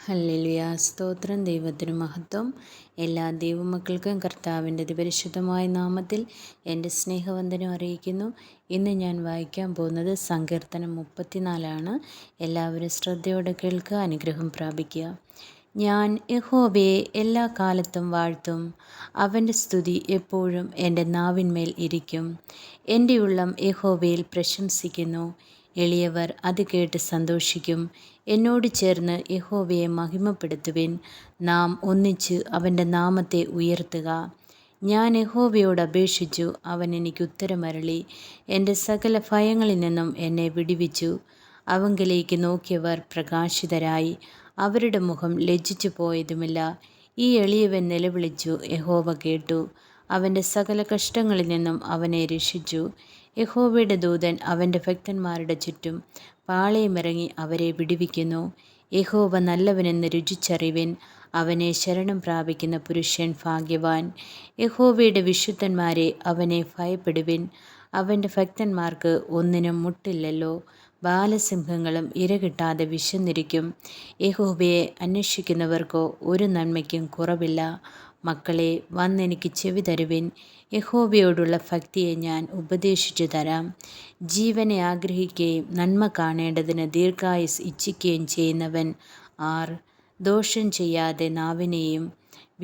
Hallelujah. സ്തോത്രം. ദൈവത്തിന് മഹത്വം. എല്ലാ ദൈവമക്കൾക്കും കർത്താവിൻ്റെ അതിപരിശുദ്ധമായ നാമത്തിൽ എൻ്റെ സ്നേഹവന്ദനം അറിയിക്കുന്നു. ഇന്ന് ഞാൻ വായിക്കാൻ പോകുന്നത് സങ്കീർത്തനം 34 എല്ലാവരും ശ്രദ്ധയോടെ കേൾക്കുക, അനുഗ്രഹം പ്രാപിക്കുക. ഞാൻ യഹോവയെ എല്ലാ കാലത്തും വാഴ്ത്തും. അവൻ്റെ സ്തുതി എപ്പോഴും എൻ്റെ നാവിന്മേൽ ഇരിക്കും. എൻ്റെ ഉള്ളം യഹോവയിൽ പ്രശംസിക്കുന്നു. എളിയവർ അത് കേട്ട് സന്തോഷിക്കും. എന്നോട് ചേർന്ന് യഹോവയെ മഹിമപ്പെടുത്തുവിൻ. നാം ഒന്നിച്ച് അവൻ്റെ നാമത്തെ ഉയർത്തുക. ഞാൻ യഹോവയോട് അപേക്ഷിച്ചു, അവൻ എനിക്ക് ഉത്തരമരുളി. എൻ്റെ സകല ഭയങ്ങളിൽ നിന്നും എന്നെ വിടുവിച്ചു. അവങ്കലേക്ക് നോക്കിയവർ പ്രകാശിതരായി. അവരുടെ മുഖം ലജ്ജിച്ചു പോയതുമില്ല. ഈ എളിയവൻ നിലവിളിച്ചു, യഹോവ കേട്ടു. അവൻ്റെ സകല കഷ്ടങ്ങളിൽ നിന്നും അവനെ രക്ഷിച്ചു. യഹോവയുടെ ദൂതൻ അവൻ്റെ ഭക്തന്മാരുടെ ചുറ്റും പാളയമിറങ്ങി അവരെ വിടുവിക്കുന്നു. യഹോവ നല്ലവനെന്ന് രുചിച്ചറിവിൻ. അവനെ ശരണം പ്രാപിക്കുന്ന പുരുഷൻ ഭാഗ്യവാൻ. യഹോവയുടെ വിശുദ്ധന്മാരെ, അവനെ ഭയപ്പെടുവിൻ. അവൻ്റെ ഭക്തന്മാർക്ക് ഒന്നിനും മുട്ടില്ലല്ലോ. ബാലസിംഹങ്ങളും ഇരകിട്ടാതെ വിശന്നിരിക്കും. യഹോവയെ അന്വേഷിക്കുന്നവർക്കോ ഒരു നന്മയ്ക്കും കുറവില്ല. മക്കളെ, വന്നെനിക്ക് ചെവി തരുവിൻ. യഹോവയോടുള്ള ഭക്തിയെ ഞാൻ ഉപദേശിച്ചു തരാം. ജീവനെ ആഗ്രഹിക്കുകയും നന്മ കാണേണ്ടതിന് ദീർഘായുസ് ഇച്ഛിക്കുകയും ചെയ്യുന്നവൻ ആർ? ദോഷം ചെയ്യാതെ നാവിനെയും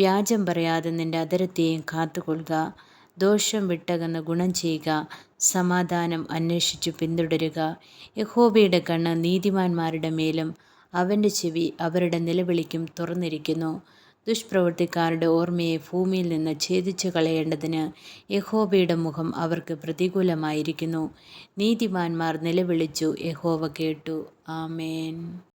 വ്യാജം പറയാതെ നിന്റെ അധരത്തെയും കാത്തുകൊള്ളുക. ദോഷം വിട്ടകന്ന് ഗുണം ചെയ്യുക. സമാധാനം അന്വേഷിച്ചു പിന്തുടരുക. യഹോവയുടെ കണ്ണ് നീതിമാന്മാരുടെ മേലും അവൻ്റെ ചെവി അവരുടെ നിലവിളിക്കും തുറന്നിരിക്കുന്നു. ദുഷ്പ്രവൃത്തിക്കാരുടെ ഓർമ്മയെ ഭൂമിയിൽ നിന്ന് ഛേദിച്ചു കളയേണ്ടതിന് യഹോവയുടെ മുഖം അവർക്ക് പ്രതികൂലമായിരിക്കുന്നു. നീതിമാന്മാർ നിലവിളിച്ചു, യഹോവ കേട്ടു. ആമേൻ.